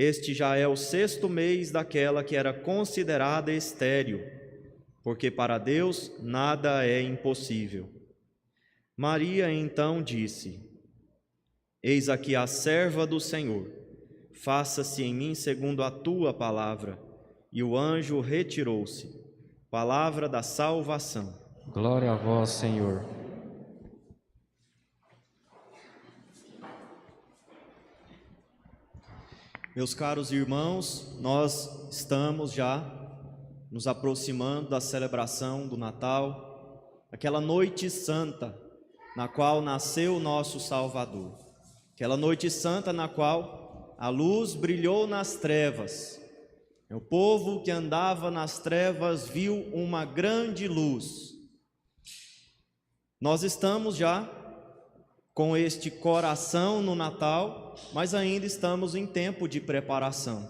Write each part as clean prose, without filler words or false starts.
Este já é o 6º mês daquela que era considerada estéril, porque para Deus nada é impossível. Maria então disse: Eis aqui a serva do Senhor, faça-se em mim segundo a tua palavra. E o anjo retirou-se. Palavra da salvação. Glória a vós, Senhor. Meus caros irmãos, nós estamos já nos aproximando da celebração do Natal, aquela noite santa na qual nasceu o nosso Salvador, aquela noite santa na qual a luz brilhou nas trevas. O povo que andava nas trevas viu uma grande luz. Nós estamos já com este coração no Natal, mas ainda estamos em tempo de preparação.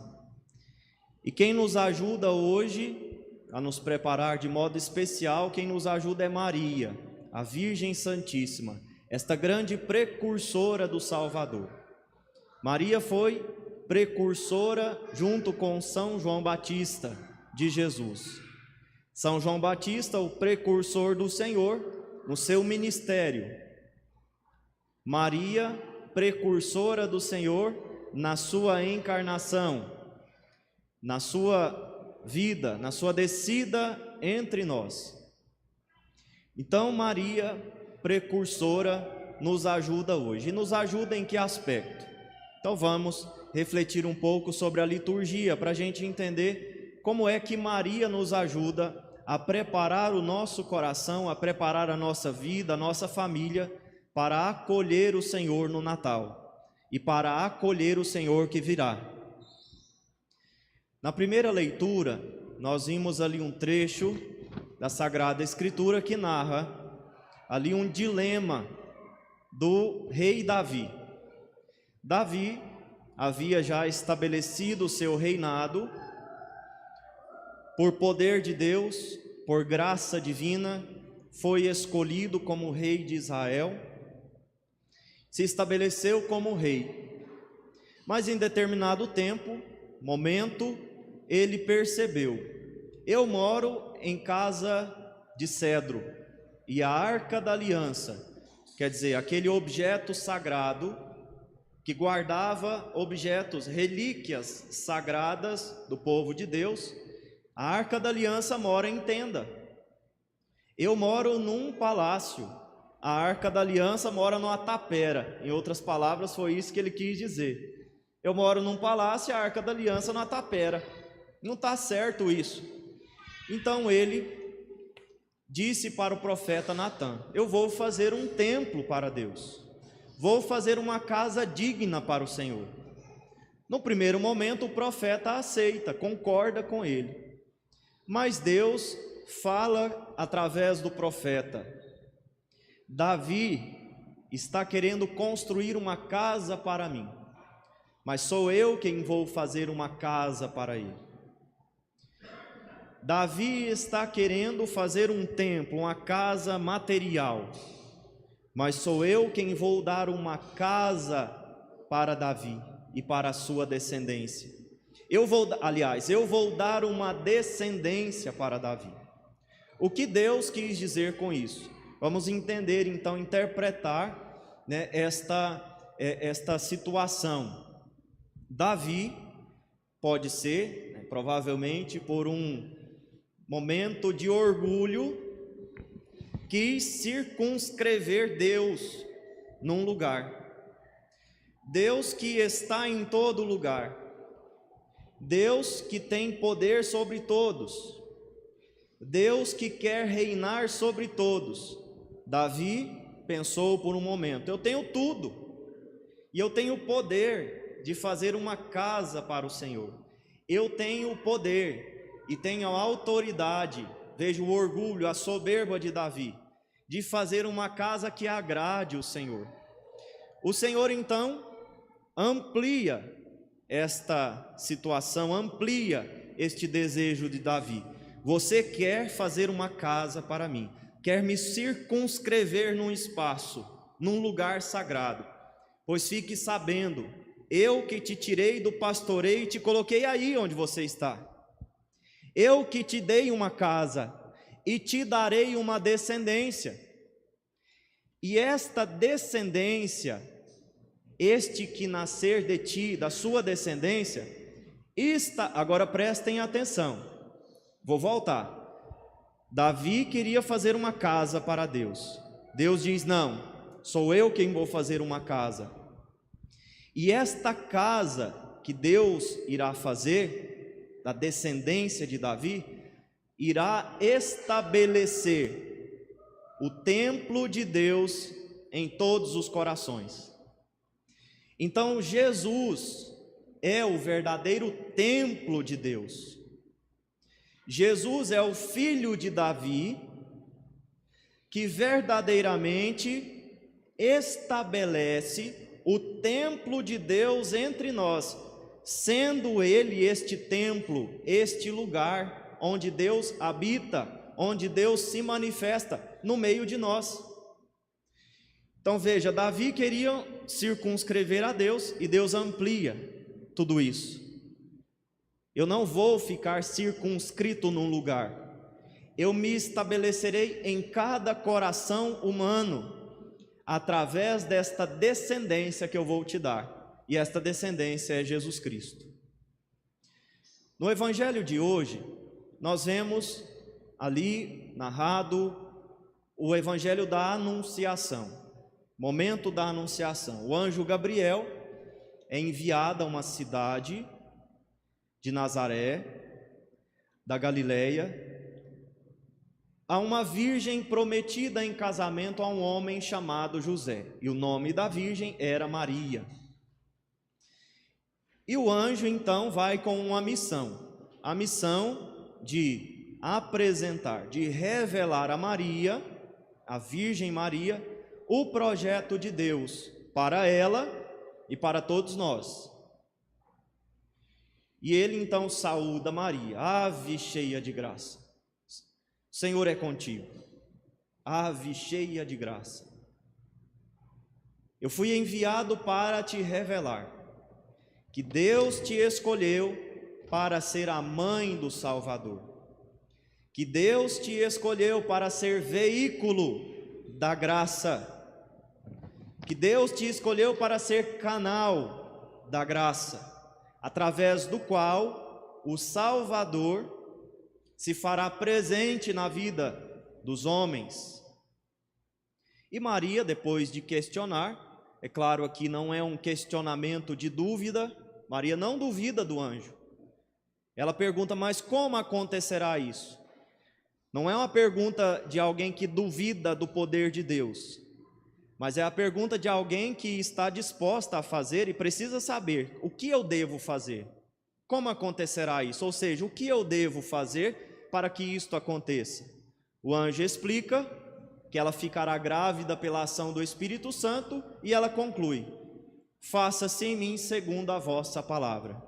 E quem nos ajuda hoje a nos preparar de modo especial, quem nos ajuda é Maria, a Virgem Santíssima, esta grande precursora do Salvador. Maria foi precursora junto com São João Batista de Jesus. São João Batista, o precursor do Senhor no seu ministério. Maria, precursora do Senhor na sua encarnação, na sua vida, na sua descida entre nós. Então Maria, precursora, nos ajuda hoje. E nos ajuda em que aspecto? Então vamos refletir um pouco sobre a liturgia para a gente entender como é que Maria nos ajuda a preparar o nosso coração, a preparar a nossa vida, a nossa família para acolher o Senhor no Natal e para acolher o Senhor que virá. Na primeira leitura, nós vimos ali um trecho da Sagrada Escritura que narra ali um dilema do rei Davi. Davi havia já estabelecido o seu reinado, por poder de Deus, por graça divina, foi escolhido como rei de Israel, se estabeleceu como rei. Mas em determinado tempo, momento, ele percebeu: eu moro em casa de cedro, e a Arca da Aliança, quer dizer, aquele objeto sagrado que guardava objetos, relíquias sagradas do povo de Deus, a Arca da Aliança mora em tenda. Eu moro num palácio, a Arca da Aliança mora numa tapera. Em outras palavras, foi isso que ele quis dizer. Eu moro num palácio e a Arca da Aliança numa tapera. Não está certo isso. Então ele disse para o profeta Natã: eu vou fazer um templo para Deus. Vou fazer uma casa digna para o Senhor. No primeiro momento o profeta aceita, concorda com ele. Mas Deus fala através do profeta: Davi está querendo construir uma casa para mim, mas sou eu quem vou fazer uma casa para ele. Davi está querendo fazer um templo, uma casa material, mas sou eu quem vou dar uma casa para Davi e para a sua descendência. Eu vou dar uma descendência para Davi. O que Deus quis dizer com isso? Vamos entender, então, interpretar, né, esta situação. Davi pode ser, né, provavelmente por um momento de orgulho, quis circunscrever Deus num lugar. Deus que está em todo lugar, Deus que tem poder sobre todos, Deus que quer reinar sobre todos. Davi pensou por um momento: eu tenho tudo, e eu tenho o poder de fazer uma casa para o Senhor. Eu tenho o poder e tenho a autoridade, veja o orgulho, a soberba de Davi, de fazer uma casa que agrade o Senhor. O Senhor então amplia esta situação, amplia este desejo de Davi. Você quer fazer uma casa para mim, quer me circunscrever num espaço, num lugar sagrado, pois fique sabendo Eu que te tirei do pastoreio e te coloquei aí onde você está. Eu que te dei uma casa e te darei uma descendência. E esta descendência, este que nascer de ti, da sua descendência, agora prestem atenção, vou voltar. Davi queria fazer uma casa para Deus. Deus diz: não, sou eu quem vou fazer uma casa. E esta casa que Deus irá fazer, da descendência de Davi, irá estabelecer o templo de Deus em todos os corações. Então Jesus é o verdadeiro templo de Deus. Jesus é o filho de Davi, que verdadeiramente estabelece o templo de Deus entre nós, sendo ele este templo, este lugar onde Deus habita, onde Deus se manifesta no meio de nós. Então veja, Davi queria circunscrever a Deus e Deus amplia tudo isso. Eu não vou ficar circunscrito num lugar, eu me estabelecerei em cada coração humano, através desta descendência que eu vou te dar, e esta descendência é Jesus Cristo. No evangelho de hoje, nós vemos ali narrado o evangelho da anunciação, momento da anunciação. O anjo Gabriel é enviado a uma cidade de Nazaré, da Galileia, a uma virgem prometida em casamento a um homem chamado José, e o nome da virgem era Maria. E o anjo então vai com uma missão, a missão de apresentar, de revelar a Maria, a Virgem Maria, o projeto de Deus para ela e para todos nós. E ele então saúda Maria: ave cheia de graça, o Senhor é contigo, ave cheia de graça. Eu fui enviado para te revelar que Deus te escolheu para ser a mãe do Salvador, que Deus te escolheu para ser veículo da graça, que Deus te escolheu para ser canal da graça, através do qual o Salvador se fará presente na vida dos homens. E Maria, depois de questionar, é claro, aqui não é um questionamento de dúvida, Maria não duvida do anjo. Ela pergunta: mas como acontecerá isso? Não é uma pergunta de alguém que duvida do poder de Deus, mas é a pergunta de alguém que está disposta a fazer e precisa saber: o que eu devo fazer? Como acontecerá isso? Ou seja, o que eu devo fazer para que isto aconteça? O anjo explica que ela ficará grávida pela ação do Espírito Santo e ela conclui: faça-se em mim segundo a vossa palavra.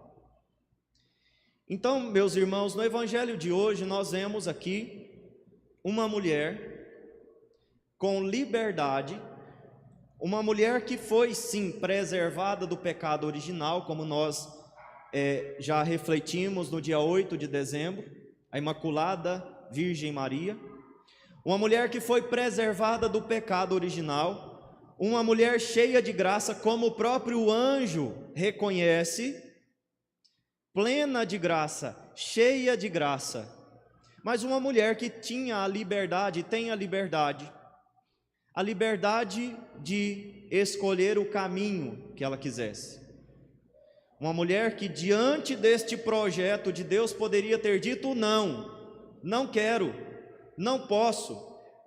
Então, meus irmãos, no evangelho de hoje nós vemos aqui uma mulher com liberdade, uma mulher que foi sim preservada do pecado original, como nós já refletimos no dia 8 de dezembro, a Imaculada Virgem Maria, uma mulher que foi preservada do pecado original, uma mulher cheia de graça, como o próprio anjo reconhece, plena de graça, cheia de graça, mas uma mulher que tinha a liberdade, tem a liberdade de escolher o caminho que ela quisesse. Uma mulher que diante deste projeto de Deus poderia ter dito: não, não quero, não posso,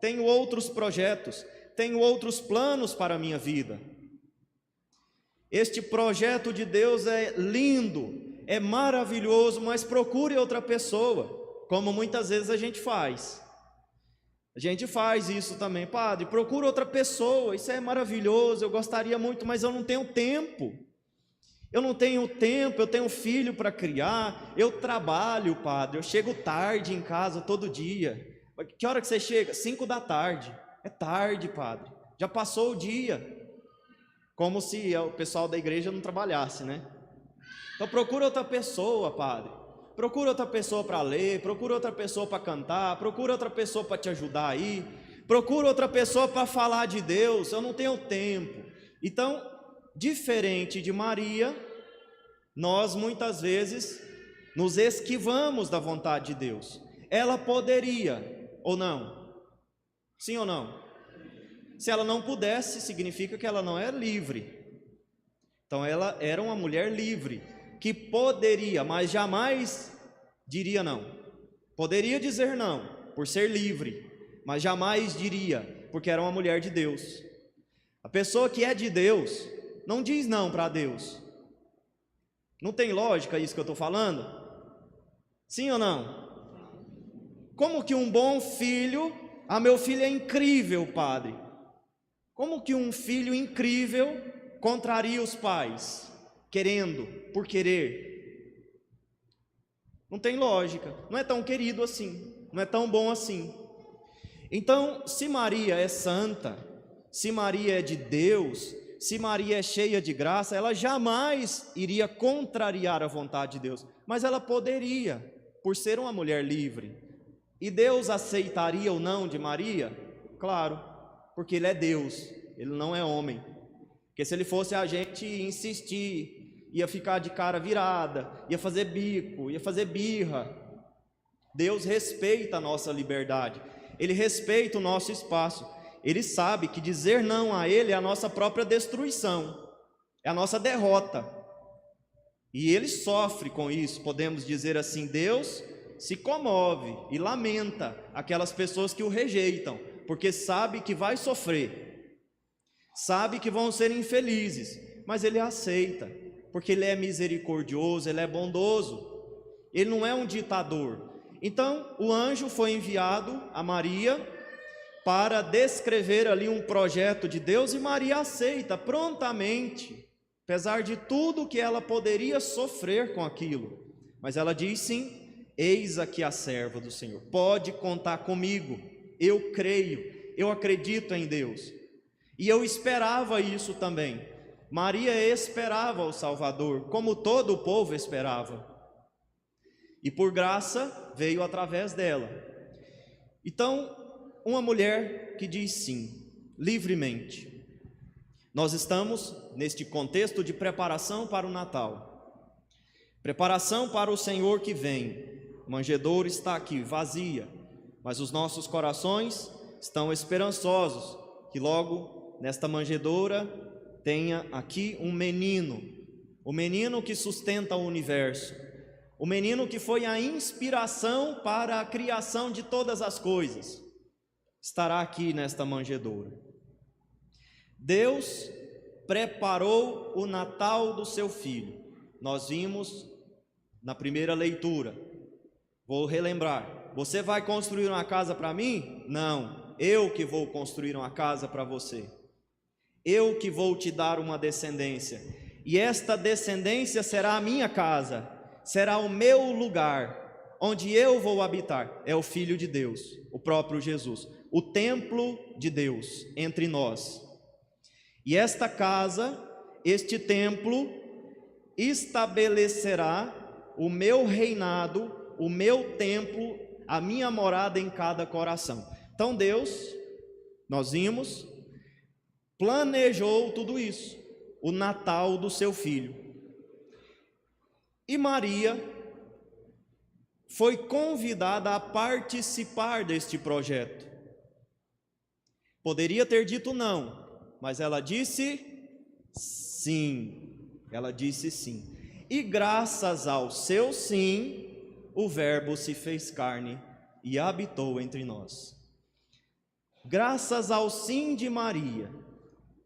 tenho outros projetos, tenho outros planos para a minha vida. Este projeto de Deus é lindo, é maravilhoso, mas procure outra pessoa, como muitas vezes a gente faz. A gente faz isso também: padre, procura outra pessoa, isso é maravilhoso, eu gostaria muito, mas eu não tenho tempo. Eu não tenho tempo, eu tenho filho para criar, eu trabalho, padre, eu chego tarde em casa todo dia. Que hora que você chega? 5 da tarde. É tarde, padre, já passou o dia. Como se o pessoal da igreja não trabalhasse, né? Então procura outra pessoa, padre. Procura outra pessoa para ler, procura outra pessoa para cantar, procura outra pessoa para te ajudar aí, procura outra pessoa para falar de Deus, eu não tenho tempo. Então, diferente de Maria, nós muitas vezes nos esquivamos da vontade de Deus. Ela poderia ou não? Sim ou não? Se ela não pudesse, significa que ela não é livre. Então ela era uma mulher livre, que poderia, mas jamais diria não. Poderia dizer não, por ser livre, mas jamais diria, porque era uma mulher de Deus. A pessoa que é de Deus, não diz não para Deus. Não tem lógica isso que eu estou falando? Sim ou não? Como que um bom filho, meu filho é incrível, padre. Como que um filho incrível contraria os pais, querendo, por querer? Não tem lógica, não é tão querido assim, não é tão bom assim. Então, se Maria é santa, se Maria é de Deus, se Maria é cheia de graça, ela jamais iria contrariar a vontade de Deus, mas ela poderia, por ser uma mulher livre. E Deus aceitaria o não de Maria? Claro, porque Ele é Deus, Ele não é homem. Porque se Ele fosse a gente insistir, ia ficar de cara virada, ia fazer bico, ia fazer birra. Deus respeita a nossa liberdade, Ele respeita o nosso espaço. Ele sabe que dizer não a Ele é a nossa própria destruição, é a nossa derrota. E Ele sofre com isso, podemos dizer assim. Deus se comove e lamenta aquelas pessoas que o rejeitam, porque sabe que vai sofrer, sabe que vão ser infelizes, mas Ele aceita, porque Ele é misericordioso, Ele é bondoso, Ele não é um ditador. Então o anjo foi enviado a Maria para descrever ali um projeto de Deus, e Maria aceita prontamente, apesar de tudo que ela poderia sofrer com aquilo, mas ela diz sim: eis aqui a serva do Senhor, pode contar comigo, eu creio, eu acredito em Deus. E eu esperava isso também. Maria esperava o Salvador, como todo o povo esperava, e por graça veio através dela. Então, uma mulher que diz sim, livremente. Nós estamos neste contexto de preparação para o Natal, preparação para o Senhor que vem. A manjedoura está aqui vazia, mas os nossos corações estão esperançosos que logo nesta manjedoura tenha aqui um menino, o menino que sustenta o universo, o menino que foi a inspiração para a criação de todas as coisas, estará aqui nesta manjedoura. Deus preparou o Natal do seu Filho. Nós vimos na primeira leitura. Vou relembrar. Você vai construir uma casa para mim? Não, eu que vou construir uma casa para você. Eu que vou te dar uma descendência, e esta descendência será a minha casa, será o meu lugar, onde eu vou habitar. É o Filho de Deus, o próprio Jesus, o templo de Deus entre nós. E esta casa, este templo, estabelecerá o meu reinado, o meu templo, a minha morada em cada coração. Então Deus, nós vimos, planejou tudo isso, o Natal do seu Filho. E Maria foi convidada a participar deste projeto. Poderia ter dito não, mas ela disse sim. Ela disse sim. E graças ao seu sim, o Verbo se fez carne e habitou entre nós. Graças ao sim de Maria,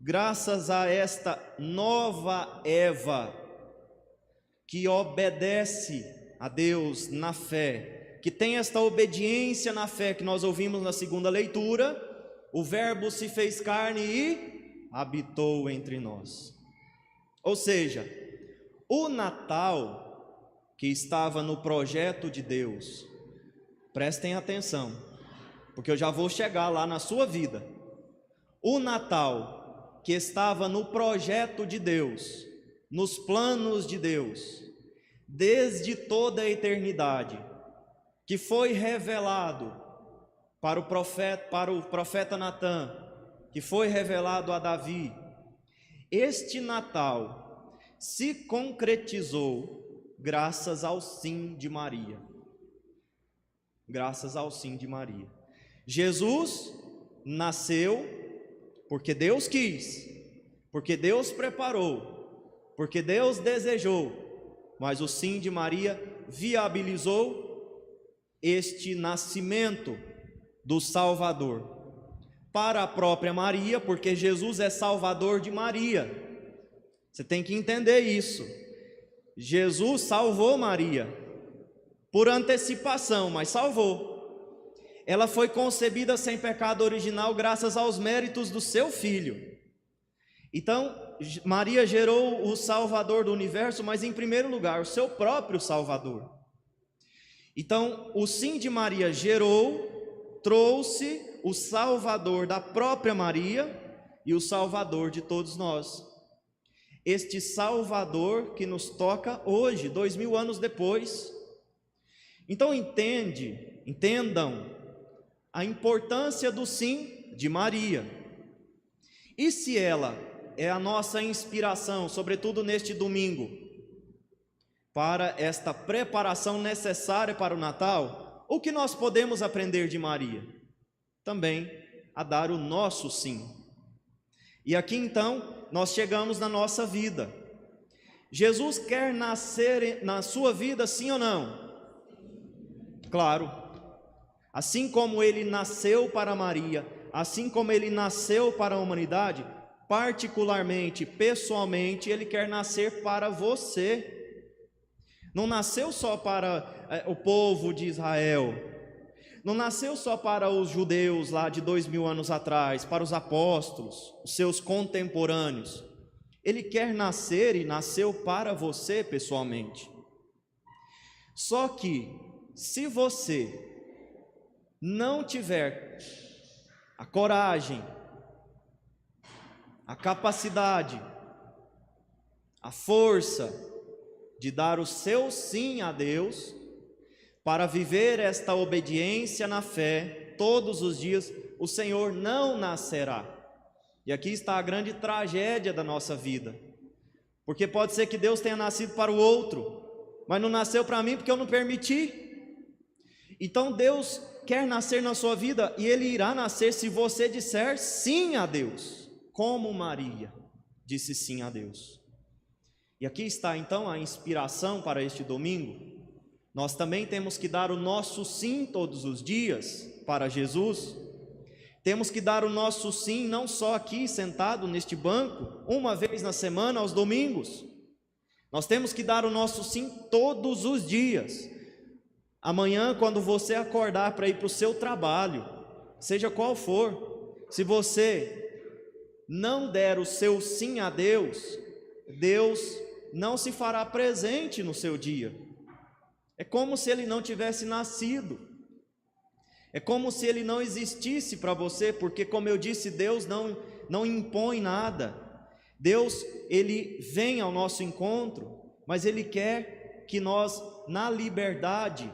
graças a esta nova Eva, que obedece a Deus na fé, que tem esta obediência na fé que nós ouvimos na segunda leitura, o Verbo se fez carne e habitou entre nós. Ou seja, o Natal que estava no projeto de Deus, prestem atenção, porque eu já vou chegar lá na sua vida. O Natal que estava no projeto de Deus, nos planos de Deus, desde toda a eternidade, que foi revelado para o profeta Natã, que foi revelado a Davi. Este Natal se concretizou graças ao sim de Maria. Graças ao sim de Maria. Jesus nasceu porque Deus quis, porque Deus preparou, porque Deus desejou, mas o sim de Maria viabilizou este nascimento do Salvador. Para a própria Maria, porque Jesus é Salvador de Maria. Você tem que entender isso. Jesus salvou Maria por antecipação, mas salvou. Ela foi concebida sem pecado original graças aos méritos do seu filho. Então, Maria gerou o Salvador do universo, mas em primeiro lugar, o seu próprio Salvador. Então, o sim de Maria gerou, trouxe o Salvador da própria Maria e o Salvador de todos nós. Este Salvador que nos toca hoje, 2000 anos depois. Então entendam a importância do sim de Maria. E se ela é a nossa inspiração, sobretudo neste domingo, para esta preparação necessária para o Natal, o que nós podemos aprender de Maria? Também a dar o nosso sim. E aqui então nós chegamos na nossa vida. Jesus quer nascer na sua vida, sim ou não? Claro. Assim como ele nasceu para Maria, assim como ele nasceu para a humanidade, particularmente, pessoalmente, ele quer nascer para você. Não nasceu só para o povo de Israel, não nasceu só para os judeus lá de 2000 anos atrás, para os apóstolos, os seus contemporâneos. Ele quer nascer e nasceu para você pessoalmente. Só que, se você não tiver a coragem, a capacidade, a força de dar o seu sim a Deus, para viver esta obediência na fé, todos os dias, o Senhor não nascerá. E aqui está a grande tragédia da nossa vida, porque pode ser que Deus tenha nascido para o outro, mas não nasceu para mim porque eu não permiti. Então Deus quer nascer na sua vida, e Ele irá nascer se você disser sim a Deus, como Maria disse sim a Deus. E aqui está então a inspiração para este domingo. Nós também temos que dar o nosso sim todos os dias para Jesus. Temos que dar o nosso sim não só aqui sentado neste banco, uma vez na semana, aos domingos. Nós temos que dar o nosso sim todos os dias. Amanhã, quando você acordar para ir para o seu trabalho, seja qual for, se você não der o seu sim a Deus, Deus não se fará presente no seu dia. É como se ele não tivesse nascido. É como se ele não existisse para você, porque, como eu disse, Deus não impõe nada. Deus, ele vem ao nosso encontro, mas ele quer que nós, na liberdade,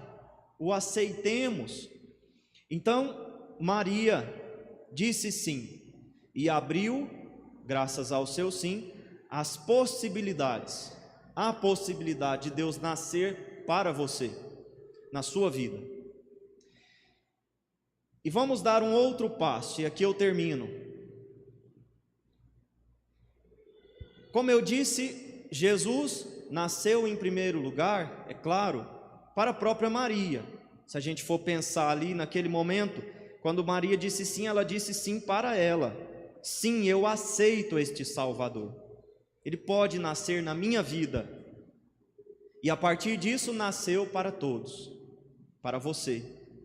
o aceitemos. Então, Maria disse sim, e abriu, graças ao seu sim, as possibilidades, a possibilidade de Deus nascer para você, na sua vida. E vamos dar um outro passo, e aqui eu termino. Como eu disse, Jesus nasceu em primeiro lugar, é claro, para a própria Maria. Se a gente for pensar ali naquele momento, quando Maria disse sim, ela disse sim para ela. Sim, eu aceito este Salvador. Ele pode nascer na minha vida. E a partir disso nasceu para todos, para você,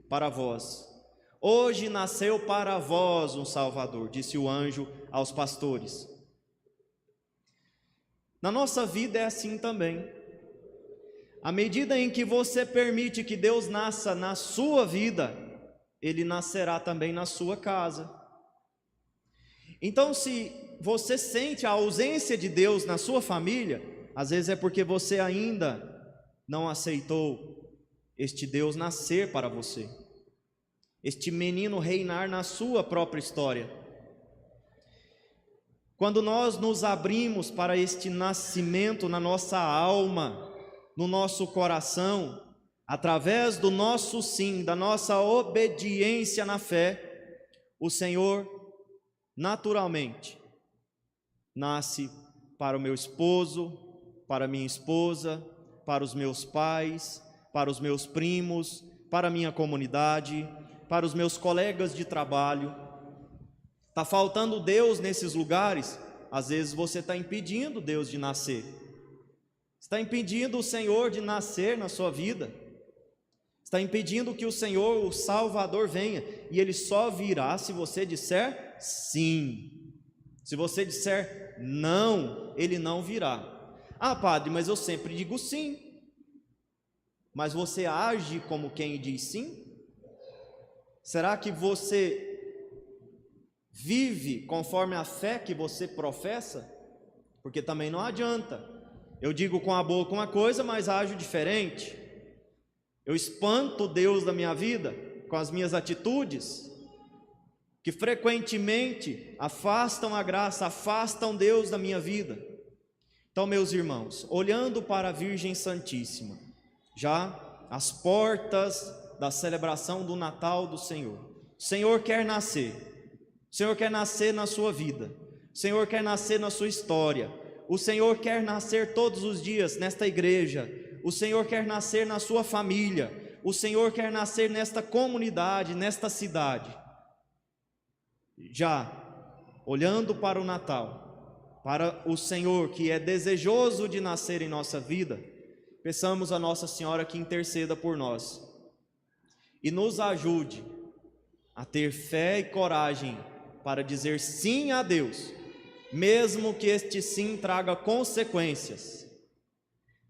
para vós. Hoje nasceu para vós um Salvador, disse o anjo aos pastores. Na nossa vida é assim também. À medida em que você permite que Deus nasça na sua vida, Ele nascerá também na sua casa. Então, se você sente a ausência de Deus na sua família, às vezes é porque você ainda não aceitou este Deus nascer para você, este menino reinar na sua própria história. Quando nós nos abrimos para este nascimento na nossa alma, no nosso coração, através do nosso sim, da nossa obediência na fé, o Senhor naturalmente nasce para o meu esposo, para a minha esposa, para os meus pais, para os meus primos, para a minha comunidade, para os meus colegas de trabalho. Está faltando Deus nesses lugares? Às vezes você está impedindo Deus de nascer. Está impedindo o Senhor de nascer na sua vida. Está impedindo que o Senhor, o Salvador, venha. E Ele só virá se você disser sim. Se você disser não, Ele não virá. Ah, padre, mas eu sempre digo sim. Mas você age como quem diz sim? Será que você vive conforme a fé que você professa? Porque também não adianta. Eu digo com a boca uma coisa, mas ajo diferente. Eu espanto Deus da minha vida com as minhas atitudes, que frequentemente afastam a graça, afastam Deus da minha vida. Então, meus irmãos, olhando para a Virgem Santíssima, já às portas da celebração do Natal do Senhor, o Senhor quer nascer. O Senhor quer nascer na sua vida. O Senhor quer nascer na sua história. O Senhor quer nascer todos os dias nesta igreja. O Senhor quer nascer na sua família. O Senhor quer nascer nesta comunidade, nesta cidade. Já olhando para o Natal, para o Senhor que é desejoso de nascer em nossa vida, peçamos a Nossa Senhora que interceda por nós e nos ajude a ter fé e coragem para dizer sim a Deus, mesmo que este sim traga consequências,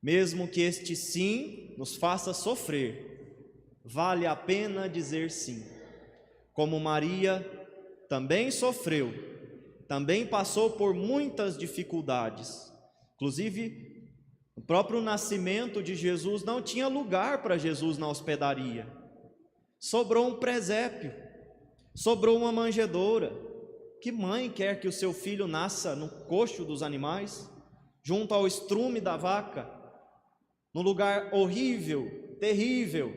mesmo que este sim nos faça sofrer, vale a pena dizer sim. Como Maria também sofreu, também passou por muitas dificuldades, inclusive o próprio nascimento de Jesus não tinha lugar para Jesus na hospedaria, sobrou um presépio, sobrou uma manjedoura. Que mãe quer que o seu filho nasça no coxo dos animais, junto ao estrume da vaca, num lugar horrível, terrível?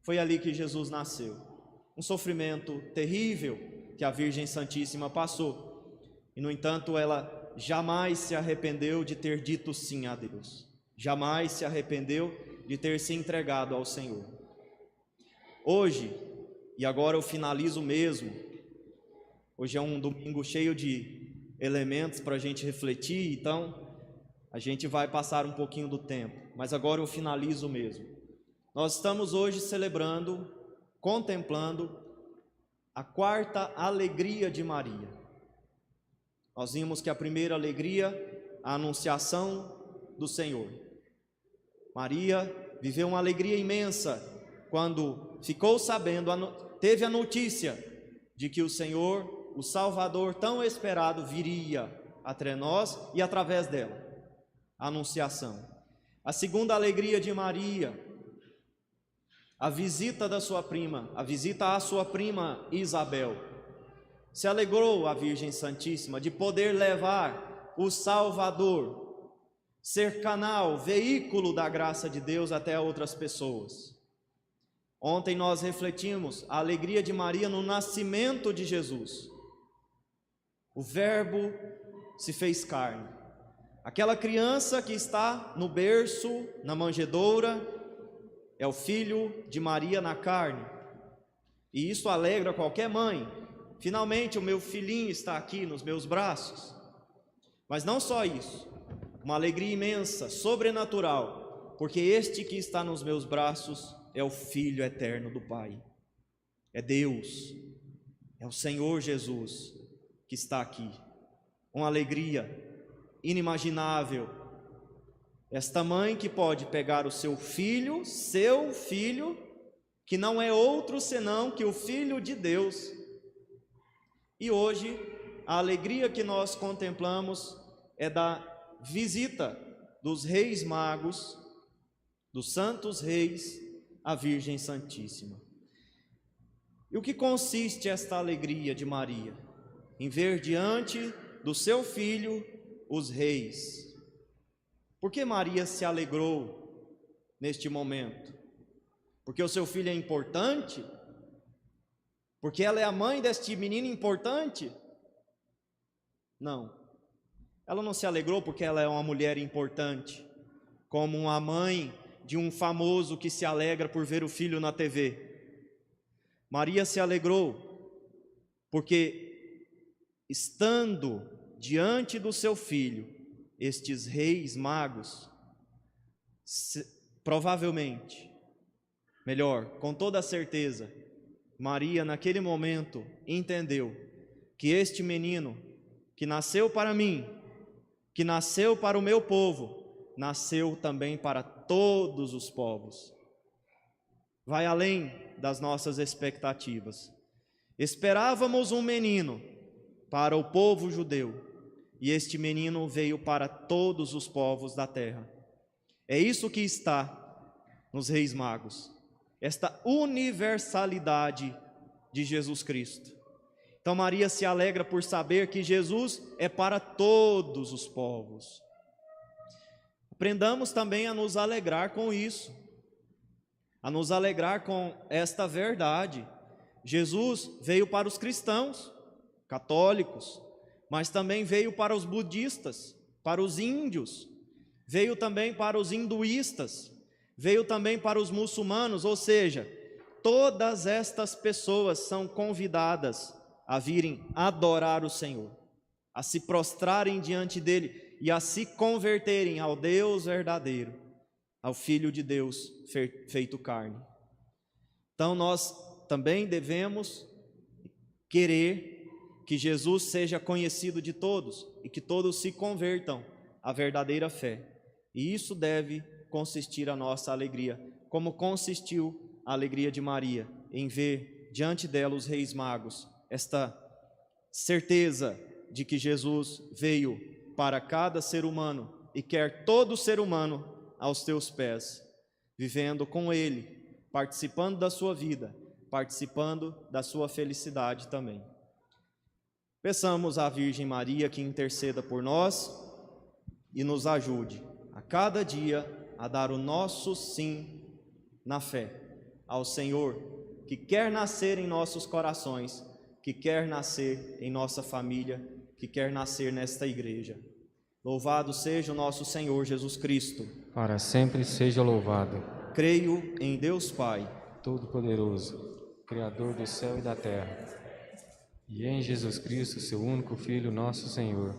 Foi ali que Jesus nasceu. Um sofrimento terrível que a Virgem Santíssima passou. E no entanto ela jamais se arrependeu de ter dito sim a Deus. Jamais se arrependeu de ter se entregado ao Senhor. Hoje, e agora eu finalizo mesmo, hoje é um domingo cheio de elementos para a gente refletir, então a gente vai passar um pouquinho do tempo, mas agora eu finalizo mesmo. Nós estamos hoje celebrando, contemplando a quarta alegria de Maria. Nós vimos que a primeira alegria, a anunciação do Senhor. Maria viveu uma alegria imensa quando ficou sabendo, teve a notícia de que o Senhor, o Salvador tão esperado, viria entre nós e através dela, a anunciação. A segunda alegria de Maria, a visita da sua prima, a visita à sua prima Isabel. Se alegrou a Virgem Santíssima de poder levar o Salvador, ser canal, veículo da graça de Deus até outras pessoas. Ontem nós refletimos a alegria de Maria no nascimento de Jesus. O Verbo se fez carne. Aquela criança que está no berço, na manjedoura, é o filho de Maria na carne. E isso alegra qualquer mãe. Finalmente o meu filhinho está aqui nos meus braços. Mas não só isso, uma alegria imensa, sobrenatural, porque este que está nos meus braços é o Filho eterno do Pai. É Deus, é o Senhor Jesus que está aqui. Uma alegria inimaginável. Esta mãe que pode pegar o seu filho, que não é outro senão que o Filho de Deus. E hoje a alegria que nós contemplamos é da visita dos reis magos, dos santos reis, à Virgem Santíssima. E o que consiste esta alegria de Maria? Em ver diante do seu filho os reis. Por que Maria se alegrou neste momento? Porque o seu filho é importante? Porque ela é a mãe deste menino importante? Não. Ela não se alegrou porque ela é uma mulher importante, como uma mãe de um famoso que se alegra por ver o filho na TV. Maria se alegrou porque, estando diante do seu filho, estes reis magos, provavelmente, melhor, com toda certeza, Maria naquele momento entendeu que este menino que nasceu para mim, que nasceu para o meu povo, nasceu também para todos os povos. Vai além das nossas expectativas. Esperávamos um menino para o povo judeu, e este menino veio para todos os povos da terra. É isso que está nos Reis Magos, esta universalidade de Jesus Cristo. Então Maria se alegra por saber que Jesus é para todos os povos. Aprendamos também a nos alegrar com isso, a nos alegrar com esta verdade. Jesus veio para os cristãos, católicos, mas também veio para os budistas, para os índios, veio também para os hinduístas, veio também para os muçulmanos, ou seja, todas estas pessoas são convidadas a virem adorar o Senhor, a se prostrarem diante dele e a se converterem ao Deus verdadeiro, ao Filho de Deus feito carne. Então nós também devemos querer que Jesus seja conhecido de todos e que todos se convertam à verdadeira fé. E isso deve consistir a nossa alegria, como consistiu a alegria de Maria em ver diante dela os reis magos, esta certeza de que Jesus veio para cada ser humano e quer todo ser humano aos teus pés, vivendo com Ele, participando da sua vida, participando da sua felicidade também. Peçamos à Virgem Maria que interceda por nós e nos ajude a cada dia a dar o nosso sim na fé ao Senhor, que quer nascer em nossos corações, que quer nascer em nossa família, que quer nascer nesta igreja. Louvado seja o nosso Senhor Jesus Cristo. Para sempre seja louvado. Creio em Deus Pai Todo-Poderoso, Criador do céu e da terra, e em Jesus Cristo, seu único Filho, nosso Senhor,